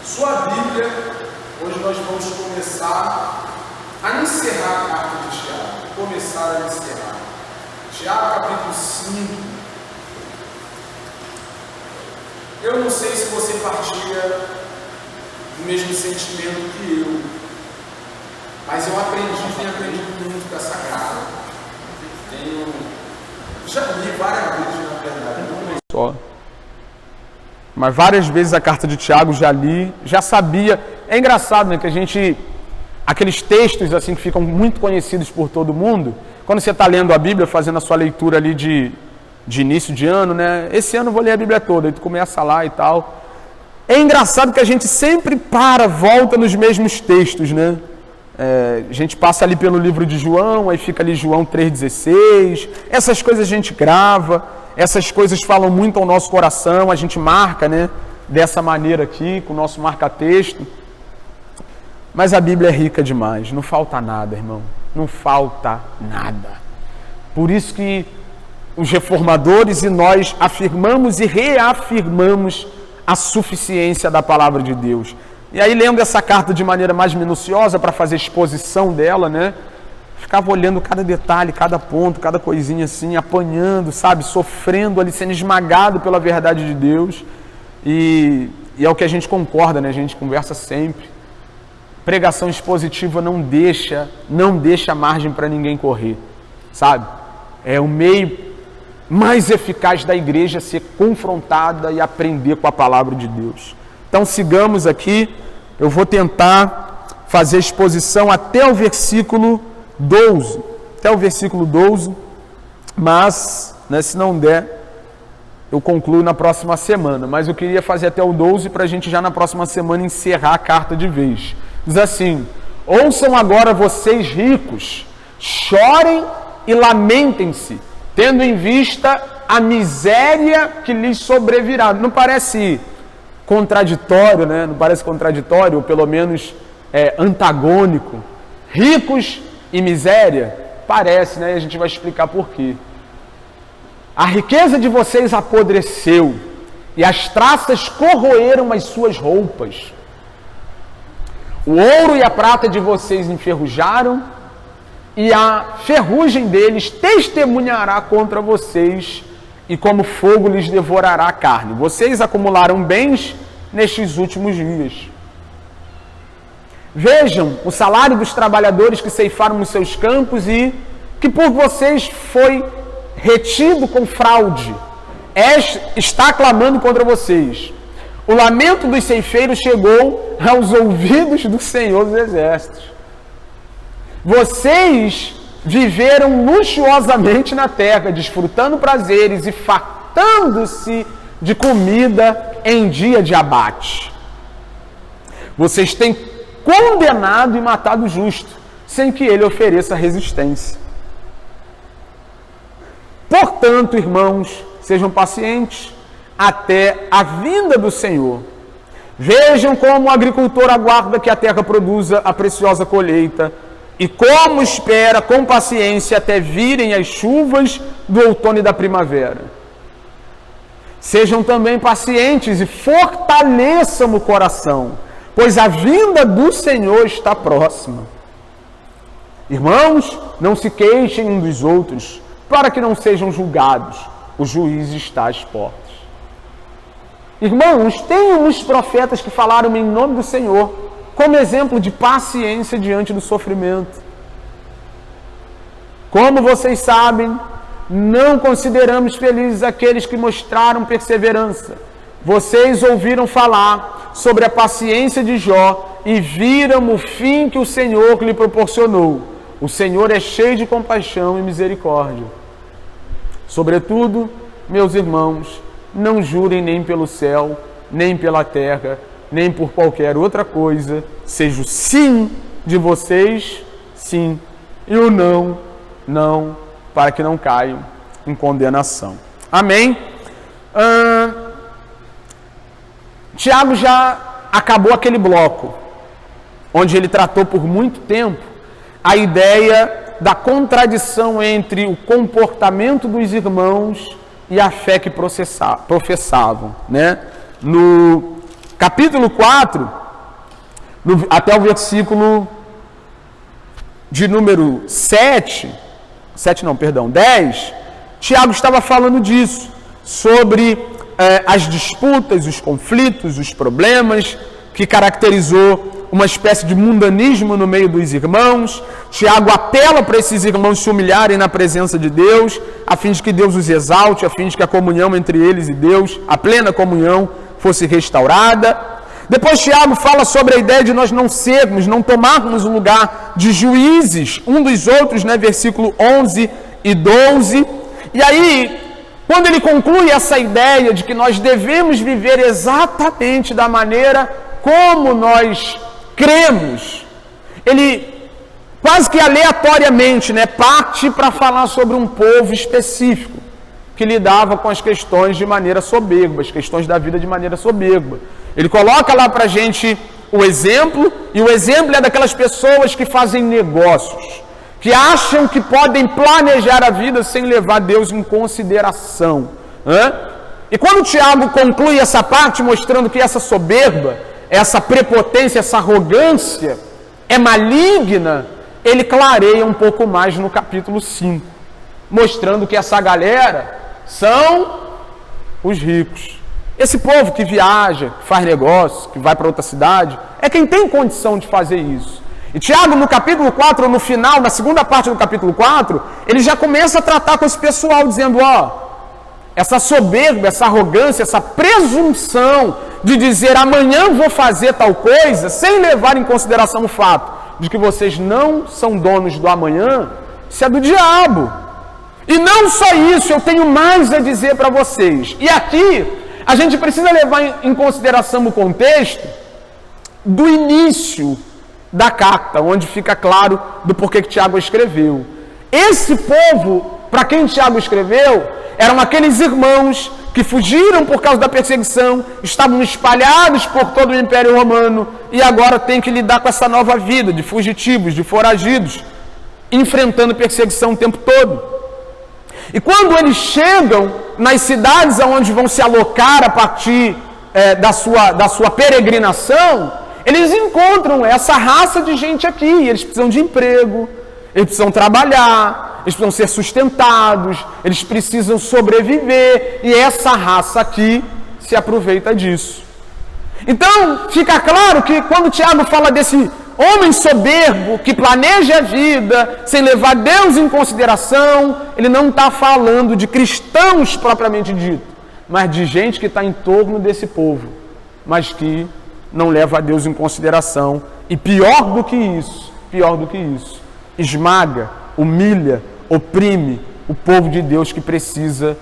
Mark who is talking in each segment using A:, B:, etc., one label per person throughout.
A: Sua Bíblia, hoje nós vamos começar a encerrar a carta de Tiago. Começar a encerrar. Tiago, capítulo 5. Eu não sei se você partilha do mesmo sentimento que eu, mas eu tenho aprendido muito com essa carta. Já li várias vezes, na verdade, não só. Mas várias vezes a carta de Tiago já li, já sabia. É engraçado, né, que aqueles textos assim que ficam muito conhecidos por todo mundo, quando você está lendo a Bíblia, fazendo a sua leitura ali de início de ano, né, esse ano eu vou ler a Bíblia toda, aí tu começa lá e tal. É engraçado que a gente sempre volta nos mesmos textos, né? A gente passa ali pelo livro de João, aí fica ali João 3,16, essas coisas a gente grava, essas coisas falam muito ao nosso coração, a gente marca, né, dessa maneira aqui, com o nosso marca-texto. Mas a Bíblia é rica demais, não falta nada, irmão, não falta nada. Por isso que os reformadores e nós afirmamos e reafirmamos a suficiência da palavra de Deus. E aí, lendo essa carta de maneira mais minuciosa, para fazer exposição dela, né? Ficava olhando cada detalhe, cada ponto, cada coisinha assim, apanhando, sabe? Sofrendo ali, sendo esmagado pela verdade de Deus. E é o que a gente concorda, né? A gente conversa sempre. Pregação expositiva não deixa margem para ninguém correr, sabe? É o meio mais eficaz da igreja ser confrontada e aprender com a palavra de Deus. Então sigamos aqui, eu vou tentar fazer exposição até o versículo 12, mas, né, se não der, eu concluo na próxima semana, mas eu queria fazer até o 12 para a gente já na próxima semana encerrar a carta de vez. Diz assim: ouçam agora vocês ricos, chorem e lamentem-se, tendo em vista a miséria que lhes sobrevirá. Não parece contraditório, né? Não parece contraditório, ou pelo menos antagônico. Ricos e miséria? Parece, né? E a gente vai explicar por quê. A riqueza de vocês apodreceu, e as traças corroeram as suas roupas. O ouro e a prata de vocês enferrujaram, e a ferrugem deles testemunhará contra vocês, e como fogo lhes devorará a carne. Vocês acumularam bens nestes últimos dias. Vejam o salário dos trabalhadores que ceifaram os seus campos e que por vocês foi retido com fraude. Está clamando contra vocês. O lamento dos ceifeiros chegou aos ouvidos do Senhor dos Exércitos. Vocês viveram luxuosamente na terra, desfrutando prazeres e fartando-se de comida em dia de abate. Vocês têm condenado e matado o justo, sem que ele ofereça resistência. Portanto, irmãos, sejam pacientes até a vinda do Senhor. Vejam como o agricultor aguarda que a terra produza a preciosa colheita, e como espera com paciência até virem as chuvas do outono e da primavera. Sejam também pacientes e fortaleçam o coração, pois a vinda do Senhor está próxima. Irmãos, não se queixem uns dos outros, para que não sejam julgados. O juiz está às portas. Irmãos, tem uns profetas que falaram em nome do Senhor, como exemplo de paciência diante do sofrimento. Como vocês sabem, não consideramos felizes aqueles que mostraram perseverança. Vocês ouviram falar sobre a paciência de Jó e viram o fim que o Senhor lhe proporcionou. O Senhor é cheio de compaixão e misericórdia. Sobretudo, meus irmãos, não jurem nem pelo céu, nem pela terra, nem por qualquer outra coisa, seja o sim de vocês, sim, e o não, não, para que não caiam em condenação. Amém? Tiago já acabou aquele bloco, onde ele tratou por muito tempo a ideia da contradição entre o comportamento dos irmãos e a fé que professavam, né? No capítulo 4, até o versículo de número 10, Tiago estava falando disso, sobre as disputas, os conflitos, os problemas que caracterizou uma espécie de mundanismo no meio dos irmãos. Tiago apela para esses irmãos se humilharem na presença de Deus, a fim de que Deus os exalte, a fim de que a comunhão entre eles e Deus, a plena comunhão, fosse restaurada. Depois Tiago fala sobre a ideia de nós não tomarmos o lugar de juízes um dos outros, né? Versículo 11 e 12. E aí, quando ele conclui essa ideia de que nós devemos viver exatamente da maneira como nós cremos, ele quase que aleatoriamente, né, parte para falar sobre um povo específico que lidava com as questões de maneira soberba, as questões da vida de maneira soberba. Ele coloca lá para a gente o exemplo, e o exemplo é daquelas pessoas que fazem negócios, que acham que podem planejar a vida sem levar Deus em consideração. E quando Tiago conclui essa parte mostrando que essa soberba, essa prepotência, essa arrogância é maligna, ele clareia um pouco mais no capítulo 5, mostrando que essa galera são os ricos. Esse povo que viaja, que faz negócio, que vai para outra cidade, é quem tem condição de fazer isso. E Tiago, no capítulo 4, no final, na segunda parte do capítulo 4, ele já começa a tratar com esse pessoal, dizendo, essa soberba, essa arrogância, essa presunção de dizer amanhã vou fazer tal coisa, sem levar em consideração o fato de que vocês não são donos do amanhã, isso é do diabo. E não só isso, eu tenho mais a dizer para vocês. E aqui, a gente precisa levar em consideração o contexto do início da carta, onde fica claro do porquê que Tiago escreveu. Esse povo, para quem Tiago escreveu, eram aqueles irmãos que fugiram por causa da perseguição, estavam espalhados por todo o Império Romano e agora têm que lidar com essa nova vida de fugitivos, de foragidos, enfrentando perseguição o tempo todo. E quando eles chegam nas cidades onde vão se alocar a partir da sua peregrinação, eles encontram essa raça de gente aqui, eles precisam de emprego, eles precisam trabalhar, eles precisam ser sustentados, eles precisam sobreviver, e essa raça aqui se aproveita disso. Então, fica claro que quando Tiago fala desse homem soberbo que planeja a vida sem levar Deus em consideração, ele não está falando de cristãos propriamente dito, mas de gente que está em torno desse povo, mas que não leva a Deus em consideração. E pior do que isso, esmaga, humilha, oprime o povo de Deus que precisa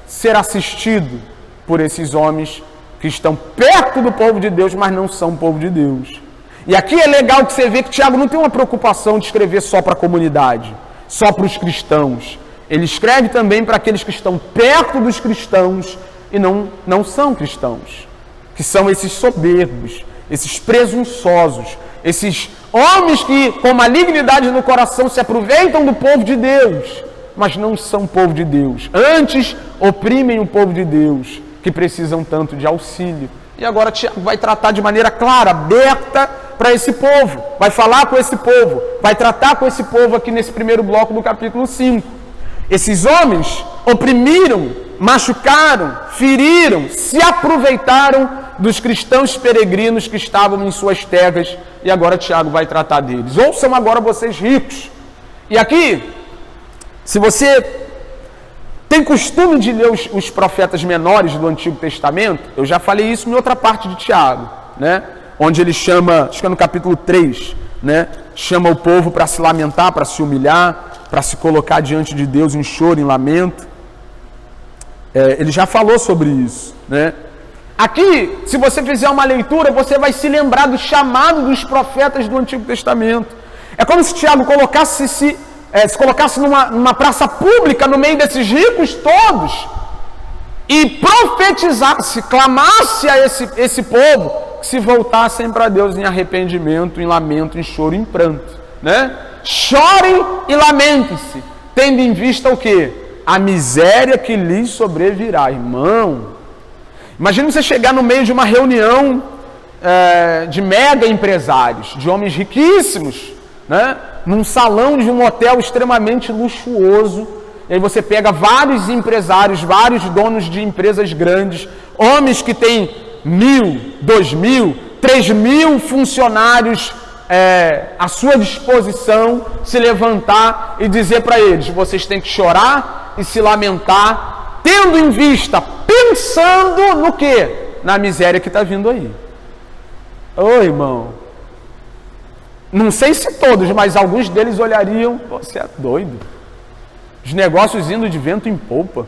A: ser assistido por esses homens que estão perto do povo de Deus, mas não são povo de Deus. E aqui é legal que você vê que Tiago não tem uma preocupação de escrever só para a comunidade, só para os cristãos. Ele escreve também para aqueles que estão perto dos cristãos e não são cristãos, que são esses soberbos, esses presunçosos, esses homens que com malignidade no coração se aproveitam do povo de Deus, mas não são povo de Deus. Antes, oprimem o povo de Deus, que precisam tanto de auxílio. E agora Tiago vai tratar de maneira clara, aberta para esse povo, vai falar com esse povo, vai tratar com esse povo aqui nesse primeiro bloco do capítulo 5. Esses homens oprimiram, machucaram, feriram, se aproveitaram dos cristãos peregrinos que estavam em suas terras, e agora Tiago vai tratar deles. Ouçam agora vocês ricos. E aqui, se você tem costume de ler os profetas menores do Antigo Testamento, eu já falei isso em outra parte de Tiago, né? Onde ele chama, acho que é no capítulo 3, né? Chama o povo para se lamentar, para se humilhar, para se colocar diante de Deus em choro, em lamento. Ele já falou sobre isso, né? Aqui, se você fizer uma leitura, você vai se lembrar do chamado dos profetas do Antigo Testamento. É como se Tiago se colocasse numa praça pública no meio desses ricos todos e profetizasse, clamasse a esse povo que se voltassem para Deus em arrependimento, em lamento, em choro, em pranto, né? Chorem e lamentem-se, tendo em vista o quê? A miséria que lhes sobrevirá, irmão. Imagina você chegar no meio de uma reunião de mega empresários, de homens riquíssimos, né? Num salão de um hotel extremamente luxuoso, e aí você pega vários empresários, vários donos de empresas grandes, homens que têm 1.000, 2.000, 3.000 funcionários à sua disposição, se levantar e dizer para eles: vocês têm que chorar e se lamentar, tendo em vista, pensando no quê? Na miséria que está vindo aí. Ô irmão, não sei se todos, mas alguns deles olhariam: você é doido. Os negócios indo de vento em popa,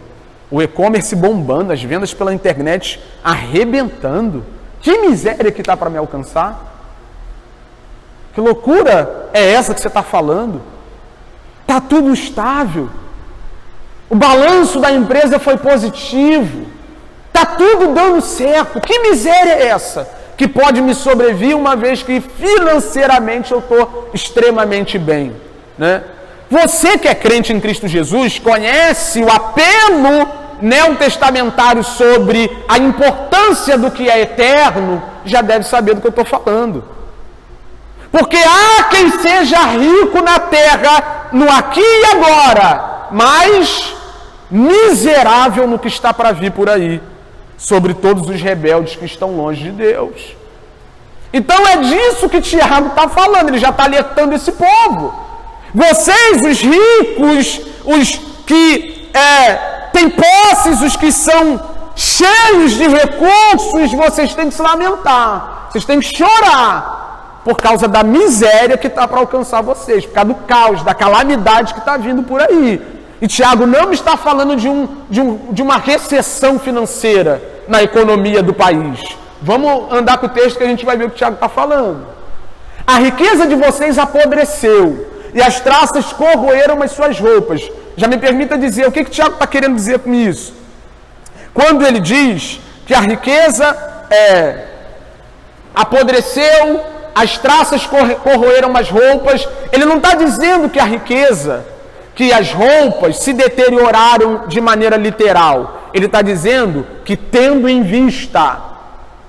A: o e-commerce bombando, as vendas pela internet arrebentando. Que miséria que está para me alcançar? Que loucura é essa que você está falando? Está tudo estável. O balanço da empresa foi positivo. Está tudo dando certo. Que miséria é essa que pode me sobrevir uma vez que financeiramente eu estou extremamente bem, né? Você que é crente em Cristo Jesus, conhece o apelo neotestamentário sobre a importância do que é eterno, já deve saber do que eu estou falando. Porque há quem seja rico na terra, no aqui e agora, mas miserável no que está para vir por aí, sobre todos os rebeldes que estão longe de Deus. Então é disso que Tiago está falando, ele já está alertando esse povo. Vocês, os ricos, os que têm posses, os que são cheios de recursos, vocês têm que se lamentar, vocês têm que chorar, por causa da miséria que está para alcançar vocês, por causa do caos, da calamidade que está vindo por aí. E Tiago não está falando de uma recessão financeira na economia do país. Vamos andar com o texto que a gente vai ver o que Tiago está falando. A riqueza de vocês apodreceu, e as traças corroeram as suas roupas. Já me permita dizer, o que Tiago está querendo dizer com isso? Quando ele diz que a riqueza apodreceu, as traças corroeram as roupas, ele não está dizendo que a riqueza, que as roupas se deterioraram de maneira literal. Ele está dizendo que, tendo em vista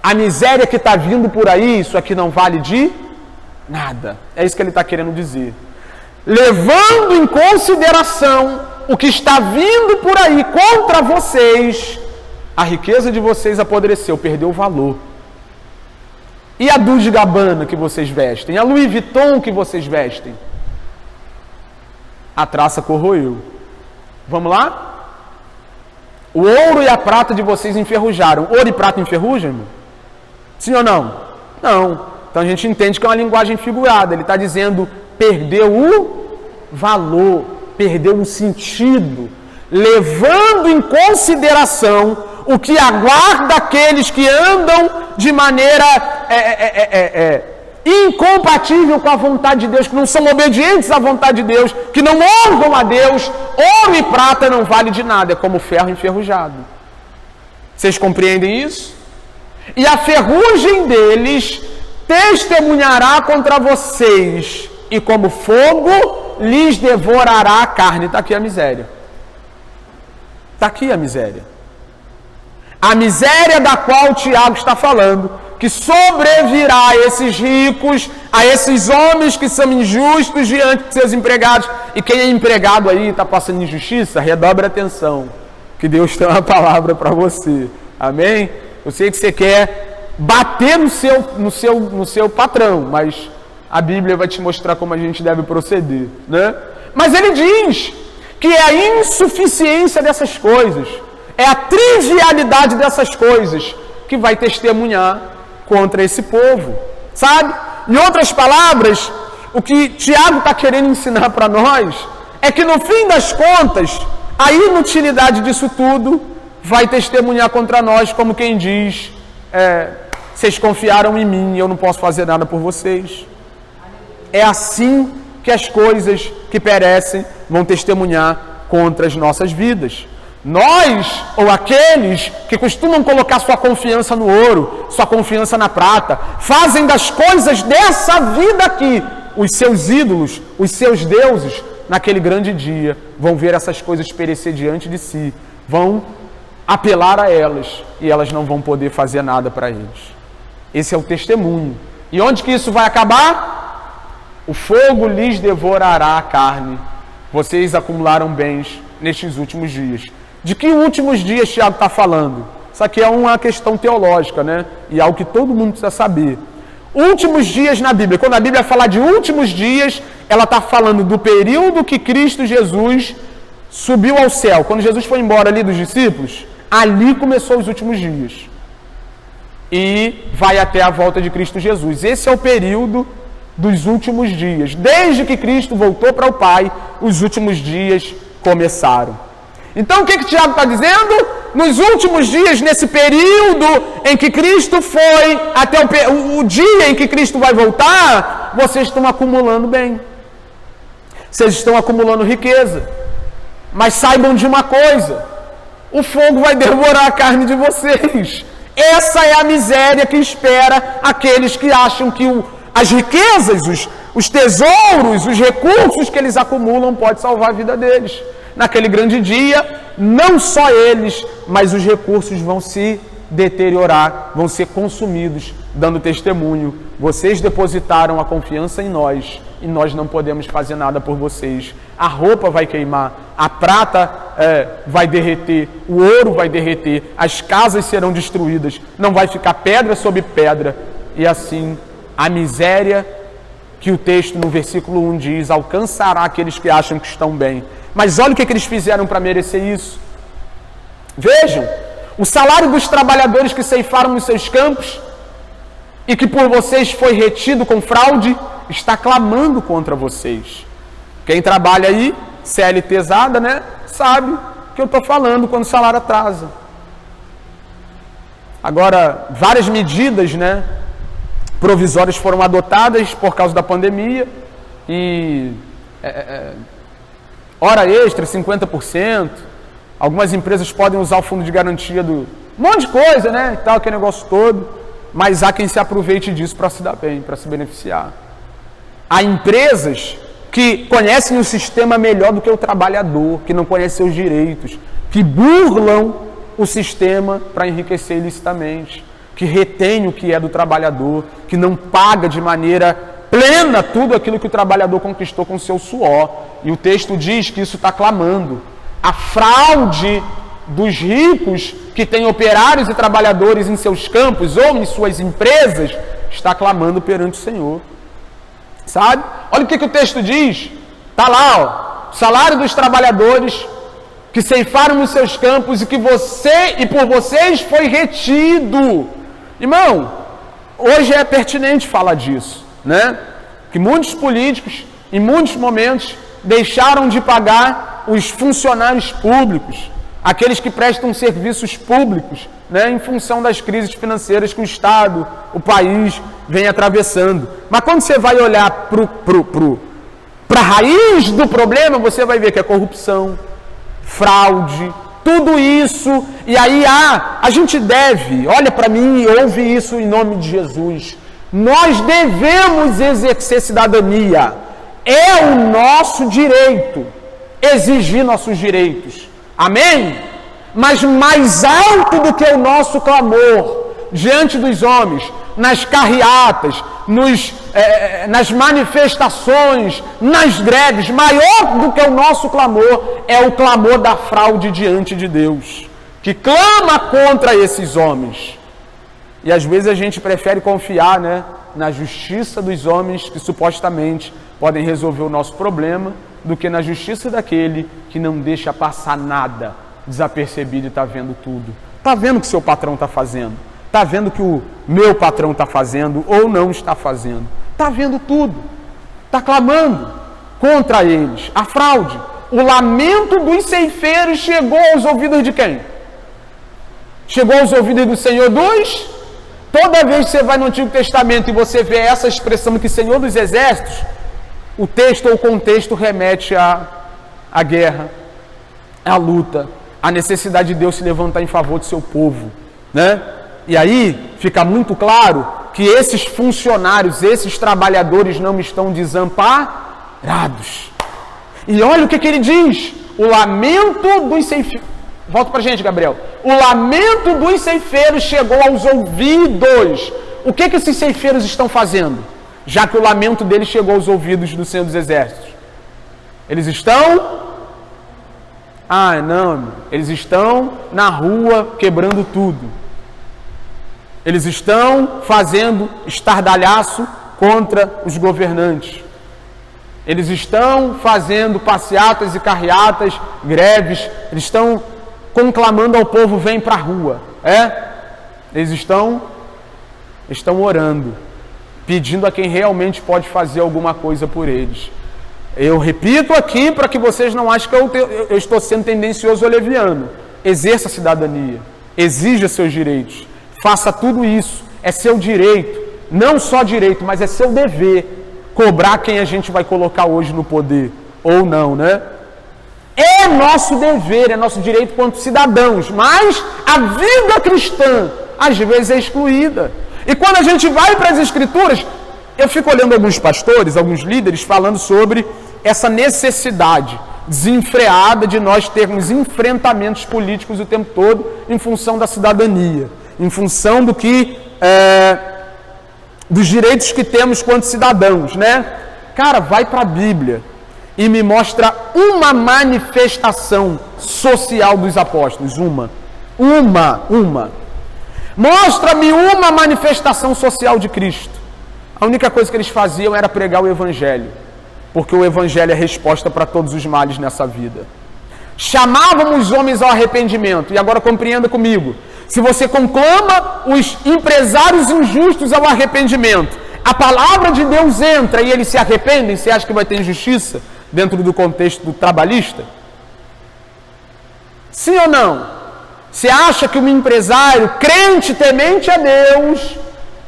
A: a miséria que está vindo por aí, isso aqui não vale de nada. É isso que ele está querendo dizer. Levando em consideração o que está vindo por aí contra vocês, a riqueza de vocês apodreceu, perdeu o valor. E a Dolce & Gabbana que vocês vestem? A Louis Vuitton que vocês vestem? A traça corroeu. Vamos lá? O ouro e a prata de vocês enferrujaram. Ouro e prata enferrujam, irmão? Sim ou não? Não. Então a gente entende que é uma linguagem figurada. Ele está dizendo, perdeu o valor, perdeu o sentido, levando em consideração o que aguarda aqueles que andam de maneira incompatível com a vontade de Deus, que não são obedientes à vontade de Deus, que não honram a Deus. Ouro e prata não vale de nada, é como ferro enferrujado. Vocês compreendem isso? E a ferrugem deles testemunhará contra vocês, e como fogo lhes devorará a carne. Está aqui a miséria. Está aqui a miséria. A miséria da qual Tiago está falando, que sobrevirá a esses ricos, a esses homens que são injustos diante de seus empregados. E quem é empregado aí e está passando injustiça, redobre a atenção, que Deus tem uma palavra para você. Amém? Eu sei que você quer bater no seu patrão, mas a Bíblia vai te mostrar como a gente deve proceder, né? Mas ele diz que é a insuficiência dessas coisas, é a trivialidade dessas coisas que vai testemunhar contra esse povo, sabe? Em outras palavras, o que Tiago está querendo ensinar para nós é que no fim das contas, a inutilidade disso tudo vai testemunhar contra nós, como quem diz, vocês confiaram em mim e eu não posso fazer nada por vocês. É assim que as coisas que perecem vão testemunhar contra as nossas vidas. Nós, ou aqueles que costumam colocar sua confiança no ouro, sua confiança na prata, fazem das coisas dessa vida aqui os seus ídolos, os seus deuses, naquele grande dia, vão ver essas coisas perecer diante de si, vão apelar a elas e elas não vão poder fazer nada para eles. Esse é o testemunho. E onde que isso vai acabar? O fogo lhes devorará a carne. Vocês acumularam bens nestes últimos dias. De que últimos dias Tiago está falando? Isso aqui é uma questão teológica, né? E algo que todo mundo precisa saber. Últimos dias na Bíblia. Quando a Bíblia fala de últimos dias, ela está falando do período que Cristo Jesus subiu ao céu. Quando Jesus foi embora ali dos discípulos, ali começou os últimos dias. E vai até a volta de Cristo Jesus. Esse é o período dos últimos dias. Desde que Cristo voltou para o Pai, os últimos dias começaram. Então o que Tiago está dizendo? Nos últimos dias, nesse período em que Cristo foi, até o dia em que Cristo vai voltar, vocês estão acumulando bem. Vocês estão acumulando riqueza. Mas saibam de uma coisa: o fogo vai devorar a carne de vocês. Essa é a miséria que espera aqueles que acham que as riquezas, os tesouros, os recursos que eles acumulam pode salvar a vida deles. Naquele grande dia, não só eles, mas os recursos vão se deteriorar, vão ser consumidos, dando testemunho. Vocês depositaram a confiança em nós e nós não podemos fazer nada por vocês. A roupa vai queimar, a prata vai derreter, o ouro vai derreter, as casas serão destruídas, não vai ficar pedra sobre pedra. E assim, a miséria que o texto no versículo 1 diz, alcançará aqueles que acham que estão bem. Mas olha o que eles fizeram para merecer isso. Vejam, o salário dos trabalhadores que ceifaram nos seus campos e que por vocês foi retido com fraude, está clamando contra vocês. Quem trabalha aí, CLTzada, né, sabe o que eu estou falando quando o salário atrasa. Agora, várias medidas, né, provisórias foram adotadas por causa da pandemia e hora extra, 50%. Algumas empresas podem usar o fundo de garantia do... Um monte de coisa, né? E tal, aquele negócio todo. Mas há quem se aproveite disso para se dar bem, para se beneficiar. Há empresas que conhecem o sistema melhor do que o trabalhador, que não conhecem seus direitos, que burlam o sistema para enriquecer ilicitamente, que retém o que é do trabalhador, que não paga de maneira plena tudo aquilo que o trabalhador conquistou com seu suor. E o texto diz que isso está clamando. A fraude dos ricos que têm operários e trabalhadores em seus campos ou em suas empresas está clamando perante o Senhor. Sabe? Olha o que o texto diz. Está lá, ó, salário dos trabalhadores que ceifaram nos seus campos e que você e por vocês foi retido. Irmão, hoje é pertinente falar disso, né? Que muitos políticos, em muitos momentos, deixaram de pagar os funcionários públicos, aqueles que prestam serviços públicos, né, em função das crises financeiras que o Estado, o país, vem atravessando. Mas quando você vai olhar para a raiz do problema, você vai ver que é corrupção, fraude, tudo isso. E aí a gente deve, olha para mim e ouve isso em nome de Jesus, nós devemos exercer cidadania. É o nosso direito exigir nossos direitos. Amém? Mas mais alto do que o nosso clamor diante dos homens, nas carreatas, nas manifestações, nas greves, maior do que o nosso clamor é o clamor da fraude diante de Deus, que clama contra esses homens. E às vezes a gente prefere confiar, né, na justiça dos homens que supostamente podem resolver o nosso problema, do que na justiça daquele que não deixa passar nada desapercebido e está vendo tudo. Está vendo o que seu patrão está fazendo. Está vendo o que o meu patrão está fazendo ou não está fazendo. Está vendo tudo. Está clamando contra eles. A fraude. O lamento dos ceifeiros chegou aos ouvidos de quem? Chegou aos ouvidos do Senhor dos... Toda vez que você vai no Antigo Testamento e você vê essa expressão que Senhor dos Exércitos, o texto ou o contexto remete à guerra, à luta, à necessidade de Deus se levantar em favor do seu povo, né? E aí fica muito claro que esses funcionários, esses trabalhadores não estão desamparados. E olha o que ele diz: o lamento dos Volta pra gente, Gabriel. O lamento dos ceifeiros chegou aos ouvidos. O que esses ceifeiros estão fazendo? Já que o lamento deles chegou aos ouvidos do Senhor dos Exércitos. Eles estão... eles estão na rua quebrando tudo. Eles estão fazendo estardalhaço contra os governantes. Eles estão fazendo passeatas e carreatas, greves. Eles estão conclamando ao povo, vem para a rua. Eles estão orando, pedindo a quem realmente pode fazer alguma coisa por eles. Eu repito aqui para que vocês não achem que eu estou sendo tendencioso ou leviano. Exerça a cidadania, exija seus direitos, faça tudo isso. É seu direito, não só direito, mas é seu dever cobrar quem a gente vai colocar hoje no poder, ou não, né? É nosso dever, é nosso direito quanto cidadãos, mas a vida cristã, às vezes, é excluída. E quando a gente vai para as Escrituras, eu fico olhando alguns pastores, alguns líderes, falando sobre essa necessidade desenfreada de nós termos enfrentamentos políticos o tempo todo em função da cidadania, em função do que... dos direitos que temos quanto cidadãos, né? Cara, vai para a Bíblia e me mostra uma manifestação social dos apóstolos, uma. Mostra-me uma manifestação social de Cristo. A única coisa que eles faziam era pregar o Evangelho, porque o Evangelho é resposta para todos os males nessa vida. Chamavam os homens ao arrependimento, e agora compreenda comigo, se você conclama os empresários injustos ao arrependimento, a palavra de Deus entra e eles se arrependem, você acha que vai ter injustiça dentro do contexto do trabalhista? Sim ou não? Você acha que um empresário crente, temente a Deus,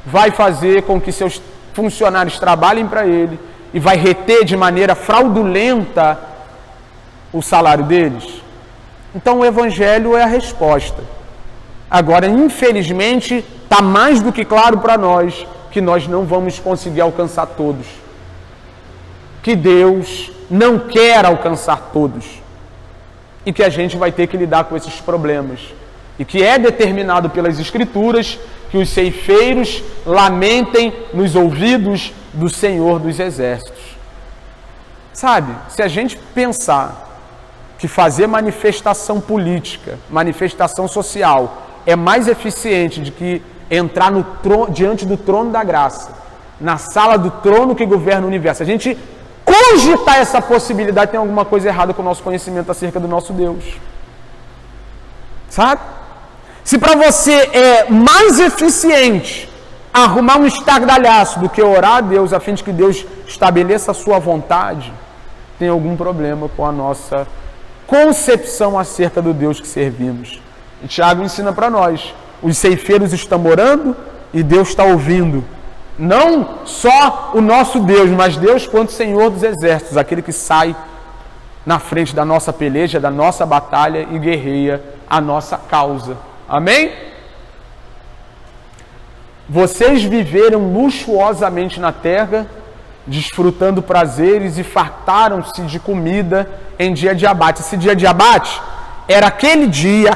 A: vai fazer com que seus funcionários trabalhem para ele e vai reter de maneira fraudulenta o salário deles? Então o Evangelho é a resposta. Agora, infelizmente, está mais do que claro para nós que nós não vamos conseguir alcançar todos. Que Deus não quer alcançar todos. E que a gente vai ter que lidar com esses problemas. E que é determinado pelas Escrituras que os ceifeiros lamentem nos ouvidos do Senhor dos Exércitos. Sabe, se a gente pensar que fazer manifestação política, manifestação social, é mais eficiente do que entrar diante do trono da graça, na sala do trono que governa o universo. A gente cogitar essa possibilidade, tem alguma coisa errada com o nosso conhecimento acerca do nosso Deus. Sabe? Se para você é mais eficiente arrumar um estardalhaço do que orar a Deus a fim de que Deus estabeleça a sua vontade, tem algum problema com a nossa concepção acerca do Deus que servimos. E Tiago ensina para nós, os ceifeiros estão orando e Deus está ouvindo. Não só o nosso Deus, mas Deus quanto Senhor dos Exércitos, aquele que sai na frente da nossa peleja, da nossa batalha e guerreia a nossa causa. Amém? Vocês viveram luxuosamente na terra, desfrutando prazeres e fartaram-se de comida em dia de abate. Esse dia de abate era aquele dia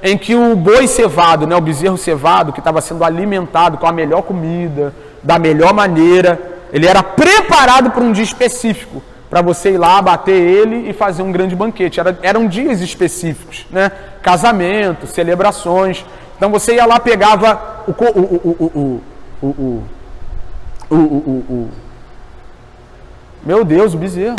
A: em que o boi cevado, né, o bezerro cevado, que estava sendo alimentado com a melhor comida, da melhor maneira, ele era preparado para um dia específico, para você ir lá, abater ele e fazer um grande banquete. Eram dias específicos, né? Casamento, celebrações. Então você ia lá, pegava meu Deus, o bezerro.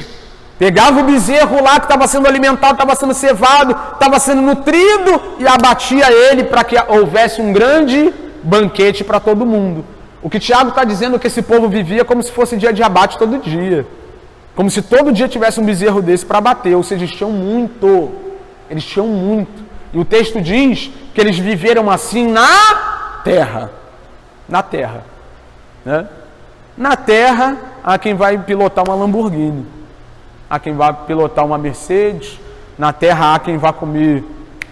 A: Pegava o bezerro lá que estava sendo alimentado, estava sendo cevado, estava sendo nutrido e abatia ele para que houvesse um grande banquete para todo mundo. O que Tiago está dizendo é que esse povo vivia como se fosse dia de abate todo dia. Como se todo dia tivesse um bezerro desse para abater. Ou seja, eles tinham muito. Eles tinham muito. E o texto diz que eles viveram assim na terra. Na terra. Né? Na terra, há quem vai pilotar uma Lamborghini. Há quem vai pilotar uma Mercedes. Na terra, há quem vai comer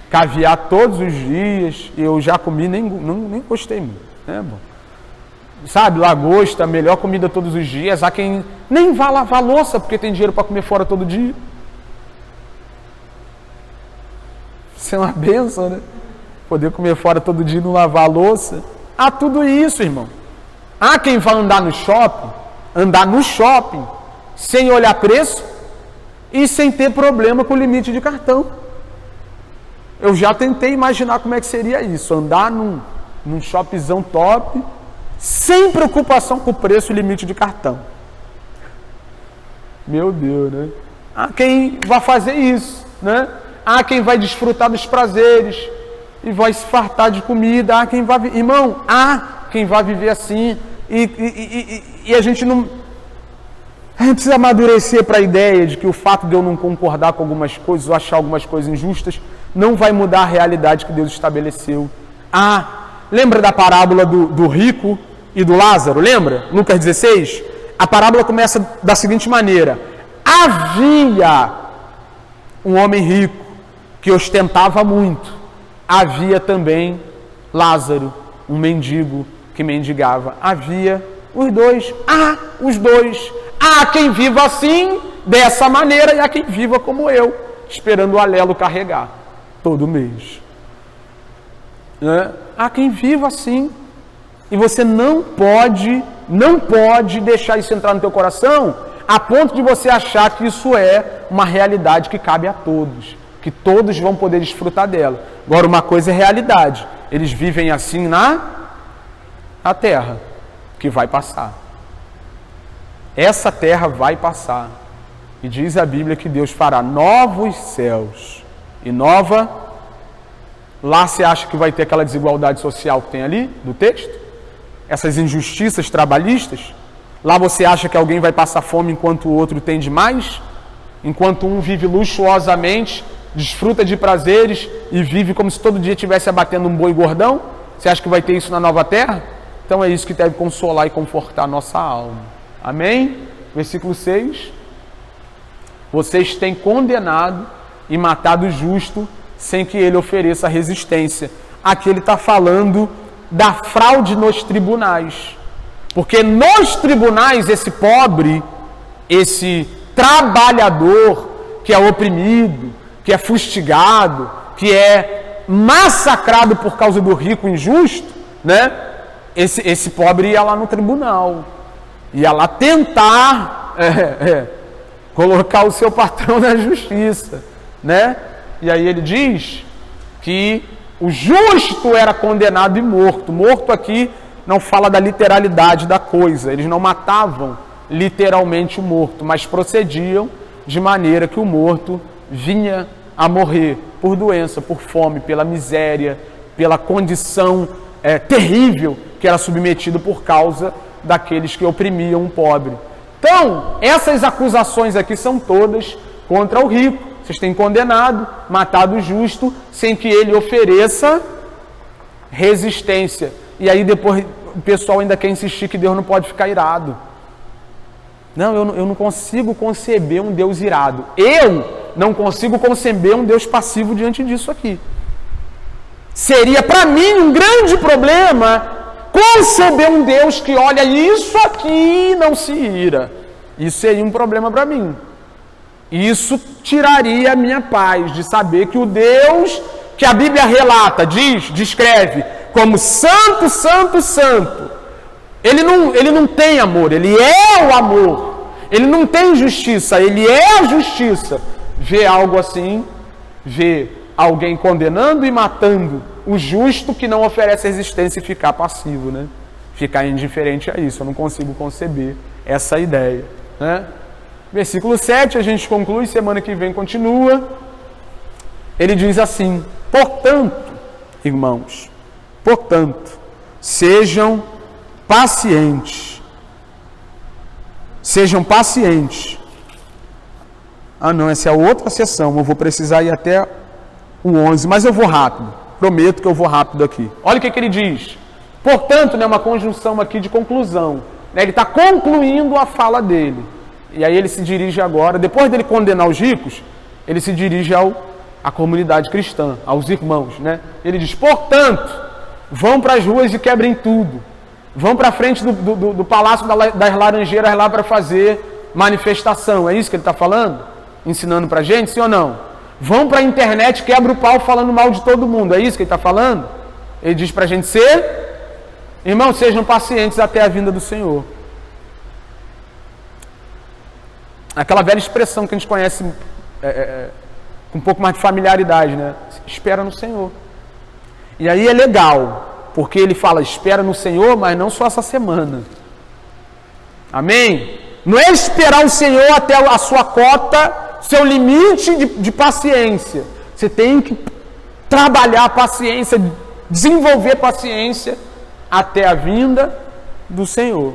A: caviar todos os dias. Eu já comi, nem gostei muito. Né, bom? Sabe, lagosta, melhor comida todos os dias. Há quem nem vá lavar louça porque tem dinheiro para comer fora todo dia. Isso é uma bênção, né? Poder comer fora todo dia e não lavar a louça. Há tudo isso, irmão. Há quem vá andar no shopping, sem olhar preço e sem ter problema com o limite de cartão. Eu já tentei imaginar como é que seria isso, andar num shoppingzão top, sem preocupação com o preço e limite de cartão. Meu Deus, né? Há quem vai fazer isso, né? Há quem vai desfrutar dos prazeres e vai se fartar de comida. Há quem vai... Irmão, há quem vai viver assim e a gente não... A gente precisa amadurecer para a ideia de que o fato de eu não concordar com algumas coisas ou achar algumas coisas injustas não vai mudar a realidade que Deus estabeleceu. Lembra da parábola do rico e do Lázaro? Lembra? Lucas 16? A parábola começa da seguinte maneira: havia um homem rico que ostentava muito. Havia também Lázaro, um mendigo que mendigava. Havia os dois. Os dois. Há quem viva assim, dessa maneira, e há quem viva como eu, esperando o alelo carregar todo mês. Há quem viva assim. E você não pode deixar isso entrar no teu coração a ponto de você achar que isso é uma realidade que cabe a todos, que todos vão poder desfrutar dela. Agora, uma coisa é realidade. Eles vivem assim na terra, que vai passar. Essa terra vai passar. E diz a Bíblia que Deus fará novos céus e nova... Lá você acha que vai ter aquela desigualdade social que tem ali, do texto? Essas injustiças trabalhistas? Lá você acha que alguém vai passar fome enquanto o outro tem demais? Enquanto um vive luxuosamente, desfruta de prazeres e vive como se todo dia estivesse abatendo um boi gordão? Você acha que vai ter isso na nova terra? Então é isso que deve consolar e confortar a nossa alma. Amém? Versículo 6. Vocês têm condenado e matado o justo sem que ele ofereça resistência. Aqui ele está falando da fraude nos tribunais. Porque nos tribunais, esse pobre, esse trabalhador que é oprimido, que é fustigado, que é massacrado por causa do rico injusto, né? Esse pobre ia lá no tribunal, ia lá tentar colocar o seu patrão na justiça, né? E aí ele diz que o justo era condenado e morto. Morto aqui não fala da literalidade da coisa. Eles não matavam literalmente o morto, mas procediam de maneira que o morto vinha a morrer por doença, por fome, pela miséria, pela condição terrível que era submetido por causa daqueles que oprimiam o pobre. Então, essas acusações aqui são todas contra o rico. Vocês têm condenado, matado o justo, sem que ele ofereça resistência. E aí depois o pessoal ainda quer insistir que Deus não pode ficar irado. Não, eu não consigo conceber um Deus irado. Eu não consigo conceber um Deus passivo diante disso aqui. Seria para mim um grande problema conceber um Deus que olha isso aqui e não se ira. Isso seria um problema para mim. Isso tiraria a minha paz de saber que o Deus que a Bíblia relata, descreve como santo, santo, santo, ele não tem amor, ele é o amor. Ele não tem justiça, ele é a justiça. Ver algo assim, ver alguém condenando e matando o justo que não oferece resistência e ficar passivo, né? Ficar indiferente a isso. Eu não consigo conceber essa ideia, né? Versículo 7, a gente conclui, semana que vem continua. Ele diz assim: portanto, irmãos, sejam pacientes. Sejam pacientes. Não, essa é a outra sessão, eu vou precisar ir até o 11, mas eu vou rápido. Prometo que eu vou rápido aqui. Olha o que ele diz. Portanto, né, uma conjunção aqui de conclusão. Ele está concluindo a fala dele. E aí ele se dirige agora, depois dele condenar os ricos, ele se dirige à comunidade cristã, aos irmãos, né? Ele diz: portanto, vão para as ruas e quebrem tudo. Vão para a frente do Palácio das Laranjeiras lá para fazer manifestação. É isso que ele está falando? Ensinando para a gente, sim ou não? vão para a internet, quebra o pau falando mal de todo mundo. É isso que ele está falando? Ele diz para a gente ser, irmãos, sejam pacientes até a vinda do Senhor. Aquela velha expressão que a gente conhece com um pouco mais de familiaridade, né? Espera no Senhor. E aí é legal, porque ele fala, espera no Senhor, mas não só essa semana. Amém? Não é esperar o Senhor até a sua cota, seu limite de paciência. Você tem que trabalhar a paciência, desenvolver paciência até a vinda do Senhor.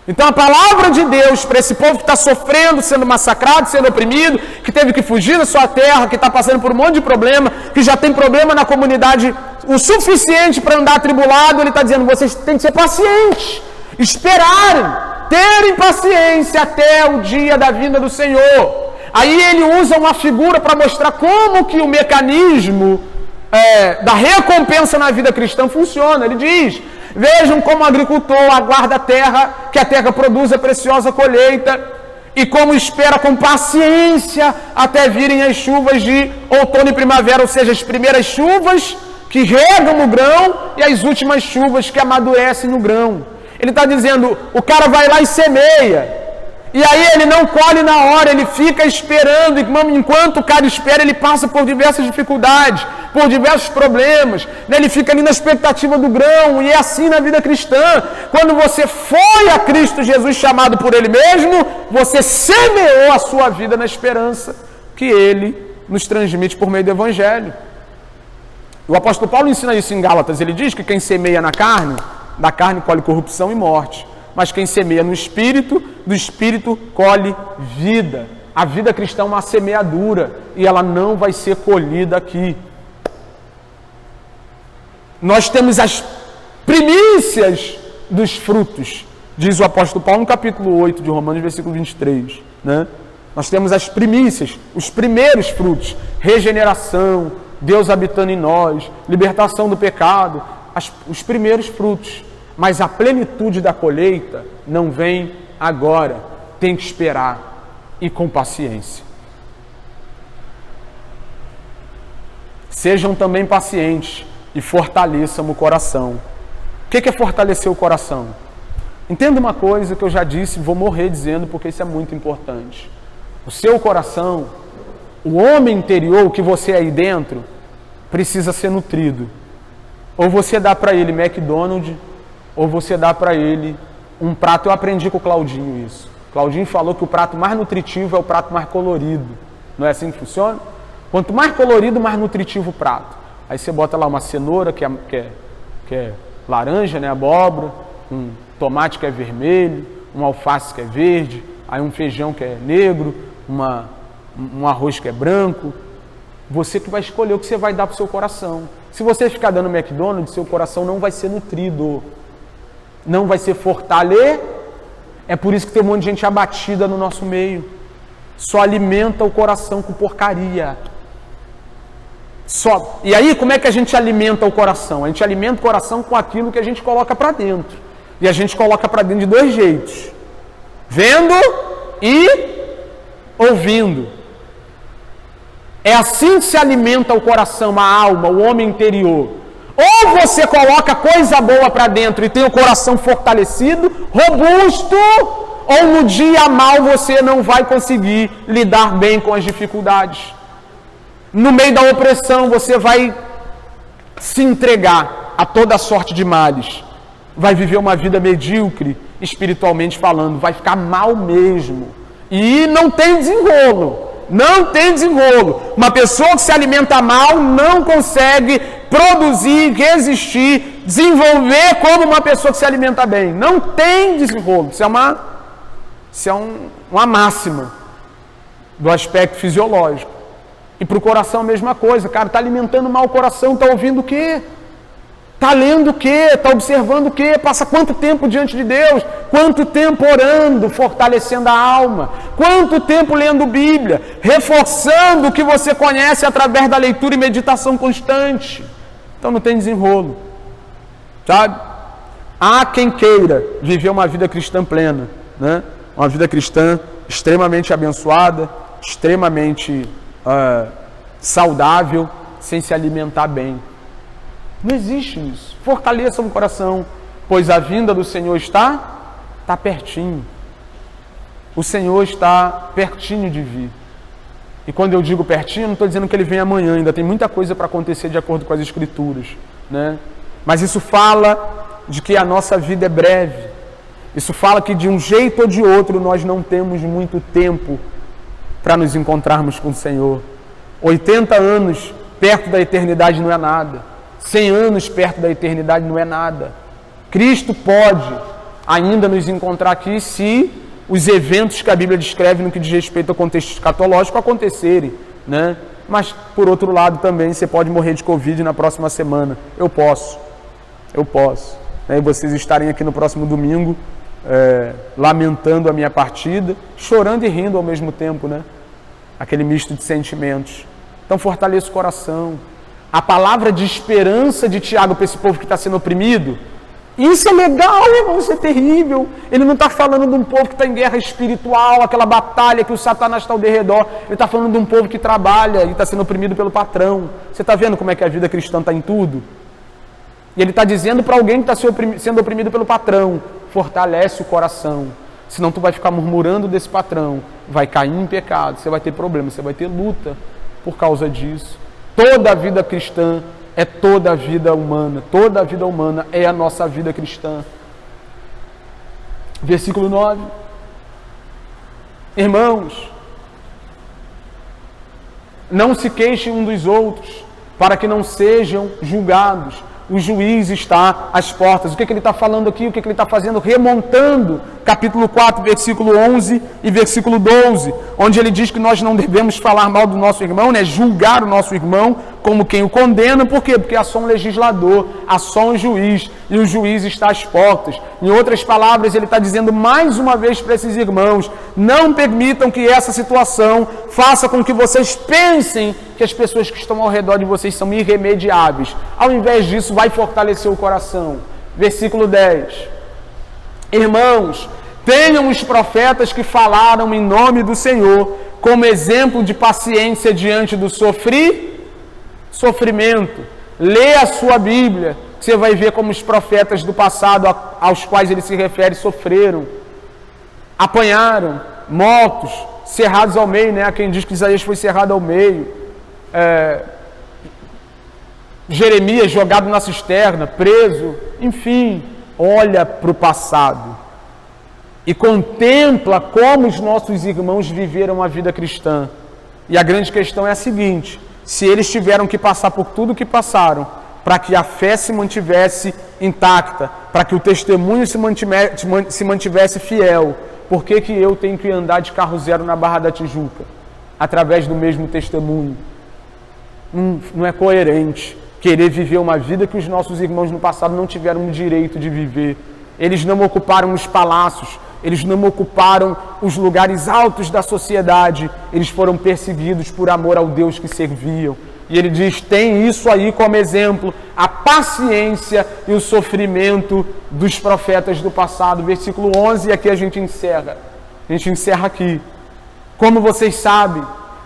A: Então a palavra de Deus para esse povo que está sofrendo, sendo massacrado, sendo oprimido, que teve que fugir da sua terra, que está passando por um monte de problema, que já tem problema na comunidade o suficiente para andar atribulado, ele está dizendo, vocês têm que ser pacientes, esperarem, terem paciência até o dia da vinda do Senhor. Aí ele usa uma figura para mostrar como que o mecanismo da recompensa na vida cristã funciona. Ele diz, vejam como o agricultor aguarda a terra, que a terra produza preciosa colheita, e como espera com paciência até virem as chuvas de outono e primavera, ou seja, as primeiras chuvas que regam o grão e as últimas chuvas que amadurecem no grão. Ele está dizendo, o cara vai lá e semeia, e aí ele não colhe na hora, ele fica esperando, e enquanto o cara espera, ele passa por diversas dificuldades, por diversos problemas, né? Ele fica ali na expectativa do grão, e é assim na vida cristã. Quando você foi a Cristo Jesus chamado por Ele mesmo, você semeou a sua vida na esperança que Ele nos transmite por meio do Evangelho. O apóstolo Paulo ensina isso em Gálatas, ele diz que quem semeia na carne, da carne colhe corrupção e morte. Mas quem semeia no Espírito, do Espírito colhe vida. A vida cristã é uma semeadura e ela não vai ser colhida aqui. Nós temos as primícias dos frutos, diz o apóstolo Paulo no capítulo 8 de Romanos, versículo 23. Né? Nós temos as primícias, os primeiros frutos, regeneração, Deus habitando em nós, libertação do pecado, os primeiros frutos. Mas a plenitude da colheita não vem agora, tem que esperar e com paciência. Sejam também pacientes e fortaleçam o coração. O que é fortalecer o coração? Entenda uma coisa que eu já disse, vou morrer dizendo porque isso é muito importante. O seu coração, o homem interior, o que você é aí dentro, precisa ser nutrido. Ou você dá para ele McDonald's, ou você dá para ele um prato. Eu aprendi com o Claudinho isso. O Claudinho falou que o prato mais nutritivo é o prato mais colorido. Não é assim que funciona? Quanto mais colorido, mais nutritivo o prato. Aí você bota lá uma cenoura que é laranja, né, abóbora, um tomate que é vermelho, um alface que é verde, aí um feijão que é negro, um arroz que é branco. Você que vai escolher o que você vai dar para o seu coração. Se você ficar dando McDonald's, seu coração não vai ser nutrido, não vai ser fortalecido. É por isso que tem um monte de gente abatida no nosso meio. Só alimenta o coração com porcaria. E aí, como é que a gente alimenta o coração? A gente alimenta o coração com aquilo que a gente coloca para dentro. E a gente coloca para dentro de dois jeitos: vendo e ouvindo. É assim que se alimenta o coração, a alma, o homem interior. Ou você coloca coisa boa para dentro e tem o coração fortalecido, robusto, ou no dia mal você não vai conseguir lidar bem com as dificuldades. No meio da opressão você vai se entregar a toda sorte de males. Vai viver uma vida medíocre, espiritualmente falando, vai ficar mal mesmo. E não tem desenrolo. Não tem desenrolo. Uma pessoa que se alimenta mal não consegue produzir, resistir, desenvolver como uma pessoa que se alimenta bem. Não tem desenrolo. Isso é uma máxima do aspecto fisiológico. E para o coração a mesma coisa. Cara, está alimentando mal o coração, está ouvindo o quê? Está lendo o quê? Está observando o quê? Passa quanto tempo diante de Deus? Quanto tempo orando, fortalecendo a alma? Quanto tempo lendo Bíblia? Reforçando o que você conhece através da leitura e meditação constante. Então não tem desenrolo. Sabe? Há quem queira viver uma vida cristã plena, né? Uma vida cristã extremamente abençoada, extremamente saudável sem se alimentar bem. Não existe isso. Fortaleça o coração, pois a vinda do Senhor está pertinho. O Senhor está pertinho de vir. E quando eu digo pertinho, eu não estou dizendo que ele vem amanhã, ainda tem muita coisa para acontecer de acordo com as Escrituras, né? Mas isso fala de que a nossa vida é breve. Isso fala que de um jeito ou de outro nós não temos muito tempo para nos encontrarmos com o Senhor. 80 anos perto da eternidade não é nada. 100 anos perto da eternidade não é nada. Cristo pode ainda nos encontrar aqui se os eventos que a Bíblia descreve no que diz respeito ao contexto escatológico acontecerem, né? Mas, por outro lado, também você pode morrer de Covid na próxima semana. Eu posso. E vocês estarem aqui no próximo domingo lamentando a minha partida, chorando e rindo ao mesmo tempo, né? Aquele misto de sentimentos. Então, fortaleça o coração. A palavra de esperança de Tiago para esse povo que está sendo oprimido, isso é legal, irmão, isso é terrível. Ele não está falando de um povo que está em guerra espiritual, aquela batalha que o Satanás está ao derredor. Ele está falando de um povo que trabalha e está sendo oprimido pelo patrão. Você está vendo como é que a vida cristã está em tudo? E ele está dizendo para alguém que está sendo oprimido pelo patrão, fortalece o coração. Senão tu vai ficar murmurando desse patrão, vai cair em pecado, você vai ter problema, você vai ter luta por causa disso. Toda a vida cristã é toda a vida humana. Toda a vida humana é a nossa vida cristã. Versículo 9. Irmãos, não se queixem um dos outros, para que não sejam julgados. O juiz está às portas. O que ele está falando aqui? O que ele está fazendo? Remontando capítulo 4, versículo 11 e versículo 12, onde ele diz que nós não devemos falar mal do nosso irmão, né? Julgar o nosso irmão como quem o condena. Por quê? Porque há só um legislador, há só um juiz, e o juiz está às portas. Em outras palavras, ele está dizendo mais uma vez para esses irmãos: não permitam que essa situação faça com que vocês pensem que as pessoas que estão ao redor de vocês são irremediáveis. Ao invés disso, vai fortalecer o coração. Versículo 10. Irmãos, tenham os profetas que falaram em nome do Senhor como exemplo de paciência diante do sofrimento. Lê a sua Bíblia, você vai ver como os profetas do passado aos quais ele se refere sofreram, apanharam, mortos, cerrados ao meio, né? Há quem diz que Isaías foi cerrado ao meio, Jeremias jogado na cisterna, preso, enfim, olha para o passado e contempla como os nossos irmãos viveram a vida cristã. E a grande questão é a seguinte: se eles tiveram que passar por tudo que passaram para que a fé se mantivesse intacta, para que o testemunho se mantivesse fiel, por que eu tenho que andar de carro zero na Barra da Tijuca, através do mesmo testemunho? Não é coerente querer viver uma vida que os nossos irmãos no passado não tiveram o direito de viver. Eles não ocuparam os palácios, eles não ocuparam os lugares altos da sociedade, eles foram perseguidos por amor ao Deus que serviam. E ele diz: tem isso aí como exemplo, a paciência e o sofrimento dos profetas do passado. Versículo 11, e aqui a gente encerra aqui. Como vocês sabem,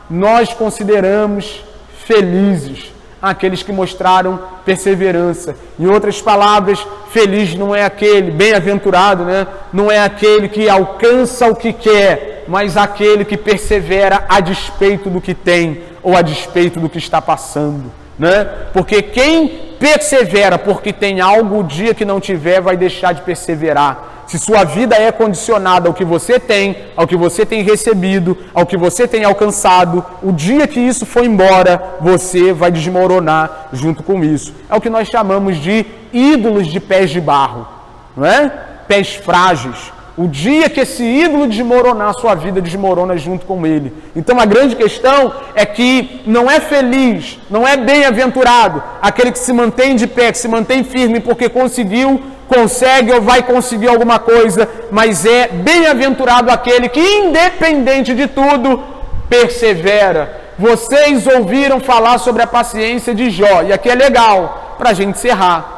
A: nós consideramos felizes aqueles que mostraram perseverança. Em outras palavras, feliz não é aquele, bem-aventurado, né? Não é aquele que alcança o que quer, mas aquele que persevera a despeito do que tem ou a despeito do que está passando, né? Porque quem persevera porque tem algo, o dia que não tiver vai deixar de perseverar. Se sua vida é condicionada ao que você tem, ao que você tem recebido, ao que você tem alcançado, o dia que isso for embora, você vai desmoronar junto com isso. É o que nós chamamos de ídolos de pés de barro, não é? Pés frágeis. O dia que esse ídolo desmoronar, sua vida desmorona junto com ele. Então a grande questão é que não é feliz, não é bem-aventurado aquele que se mantém de pé, que se mantém firme porque consegue ou vai conseguir alguma coisa, mas é bem-aventurado aquele que, independente de tudo, persevera. Vocês ouviram falar sobre a paciência de Jó, e aqui é legal, para a gente encerrar.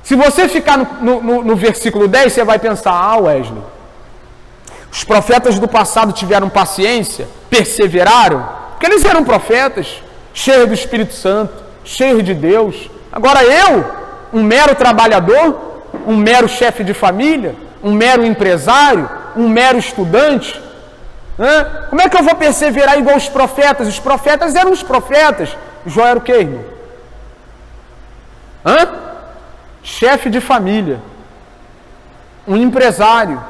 A: Se você ficar no versículo 10, você vai pensar: Wesley, os profetas do passado tiveram paciência, perseveraram? Porque eles eram profetas, cheios do Espírito Santo, cheios de Deus. Agora eu, um mero trabalhador, um mero chefe de família, um mero empresário, um mero estudante, como é que eu vou perseverar igual os profetas? Os profetas eram os profetas. Jó era o quê, irmão? Chefe de família, um empresário,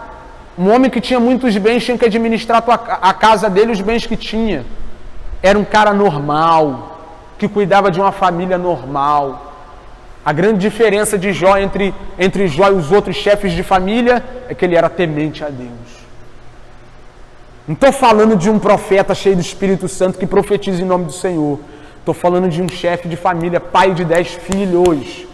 A: um homem que tinha muitos bens, tinha que administrar a casa dele, os bens que tinha. Era um cara normal, que cuidava de uma família normal. A grande diferença de Jó entre Jó e os outros chefes de família é que ele era temente a Deus. Não estou falando de um profeta cheio do Espírito Santo que profetiza em nome do Senhor. Estou falando de um chefe de família, pai de 10 filhos.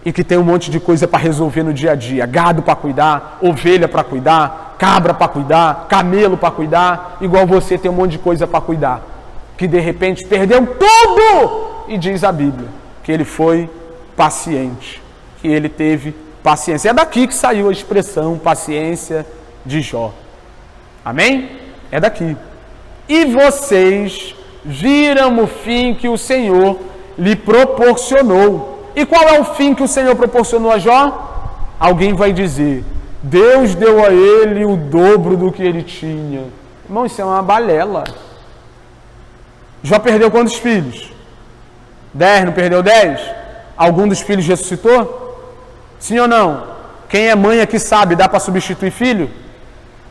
A: E que tem um monte de coisa para resolver no dia a dia. Gado para cuidar, ovelha para cuidar, cabra para cuidar, camelo para cuidar. Igual você tem um monte de coisa para cuidar. Que de repente perdeu tudo! E diz a Bíblia que ele foi paciente. Que ele teve paciência. É daqui que saiu a expressão paciência de Jó. Amém? É daqui. E vocês viram o fim que o Senhor lhe proporcionou. E qual é o fim que o Senhor proporcionou a Jó? Alguém vai dizer, Deus deu a ele o dobro do que ele tinha. Irmão, isso é uma balela. Jó perdeu quantos filhos? 10, não perdeu 10? Algum dos filhos ressuscitou? Sim ou não? Quem é mãe aqui sabe, dá para substituir filho?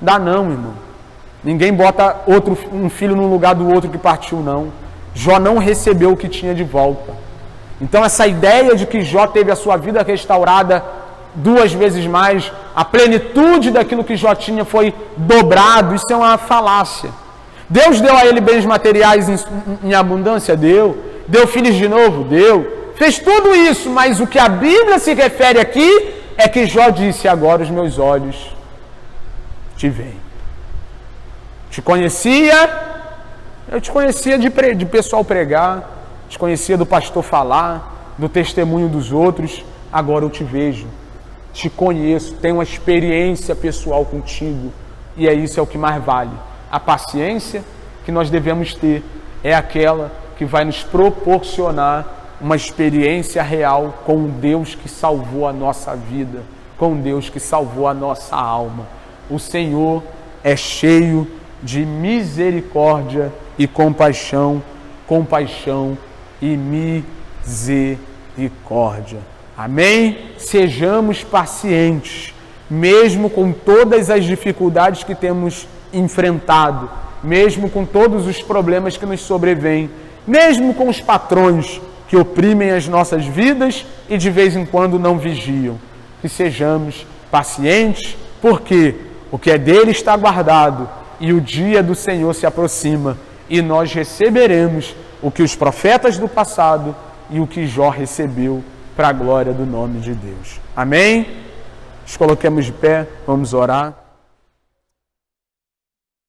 A: Dá não, irmão. Ninguém bota um filho no lugar do outro que partiu, não. Jó não recebeu o que tinha de volta. Então essa ideia de que Jó teve a sua vida restaurada 2 vezes mais, a plenitude daquilo que Jó tinha foi dobrado, isso é uma falácia. Deus deu a ele bens materiais em abundância? Deu. Deu filhos de novo? Deu. Fez tudo isso, mas o que a Bíblia se refere aqui é que Jó disse, agora os meus olhos te veem. Eu te conhecia de pessoal pregar, te conhecia do pastor falar, do testemunho dos outros, agora eu te vejo, te conheço, tenho uma experiência pessoal contigo, e é o que mais vale. A paciência que nós devemos ter é aquela que vai nos proporcionar uma experiência real com o Deus que salvou a nossa vida, com o Deus que salvou a nossa alma. O Senhor é cheio de misericórdia e compaixão e misericórdia. Amém? Sejamos pacientes, mesmo com todas as dificuldades que temos enfrentado, mesmo com todos os problemas que nos sobrevêm, mesmo com os patrões que oprimem as nossas vidas e de vez em quando não vigiam. Que sejamos pacientes, porque o que é dele está guardado e o dia do Senhor se aproxima e nós receberemos o que os profetas do passado e o que Jó recebeu para a glória do nome de Deus. Amém? Nos coloquemos de pé, vamos orar.